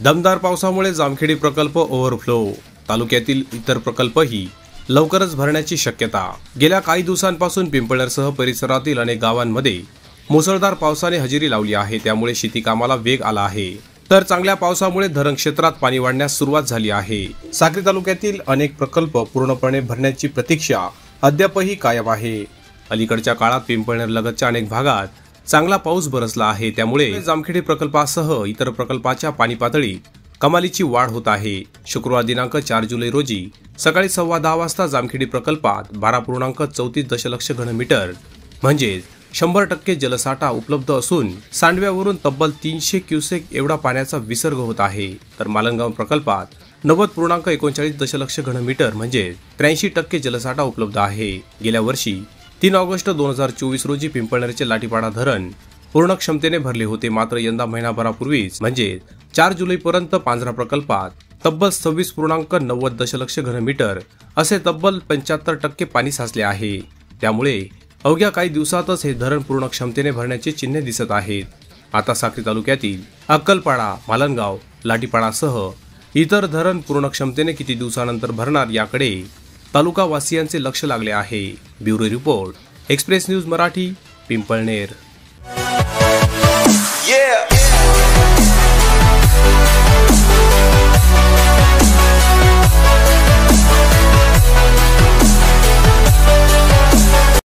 दमदार पावसामुळे जामखेडी प्रकल्प ओव्हरफ्लो, तालुक्यातील इतर प्रकल्पही लवकरच भरण्याची शक्यता। गेल्या काही दिवसांपासून पिंपळनेरसह परिसरातील अनेक गावांमध्ये मुसळधार पावसाने हजेरी लावली आहे, त्यामुळे शेती कामाला वेग आला आहे। तर चांगल्या पावसामुळे धरण क्षेत्रात पाणी वाढण्यास सुरुवात झाली आहे। साक्री तालुक्यातील अनेक प्रकल्प पूर्णपणे भरण्याची प्रतीक्षा अद्यापही कायम आहे। अलीकडच्या काळात पिंपळनेर लगतच्या अनेक भागात चांगला पाऊस बरसला आहे, त्यामुळे जामखेडी प्रकल्पासह इतर प्रकल्पाच्या पाणी पातळीत कमालीची वाढ होत आहे। शुक्रवार दिनांक 4 जुलै रोजी सकाळी 10:15 वाजता जामखेडी प्रकल्पात 12.34 दशलक्ष घनमीटर म्हणजे 100% जलसाठा उपलब्ध असून सांडव्यावरून तब्बल 300 क्युसेक एवढा पाण्याचा विसर्ग होत आहे। तर मालनगाव प्रकल्पात 90.39 दशलक्ष घनमीटर म्हणजे 83% जलसाठा उपलब्ध आहे। गेल्या वर्षी 3 ऑगस्ट 2024 रोजी पिंपळनेरचे लाठीपाडा धरण पूर्ण क्षमतेने भरले होते, मात्र यंदा महिनाभरापूर्वीच म्हणजे 4 जुलैपर्यंत पांझरा प्रकल्पात तब्बल 26.90 दशलक्ष घनमीटर असे तब्बल 75% पाणी साचले आहे। त्यामुळे अवघ्या काही दिवसातच हे धरण पूर्ण क्षमतेने भरण्याचे चिन्हे दिसत आहेत। आता साक्री तालुक्यातील अक्कलपाडा, मालनगाव, लाठीपाडासह इतर धरण पूर्ण क्षमतेने किती दिवसानंतर भरणार याकडे तालुकावासियांचे लक्ष लागले आहे। Bureau report, express news Marathi, Pimpalner.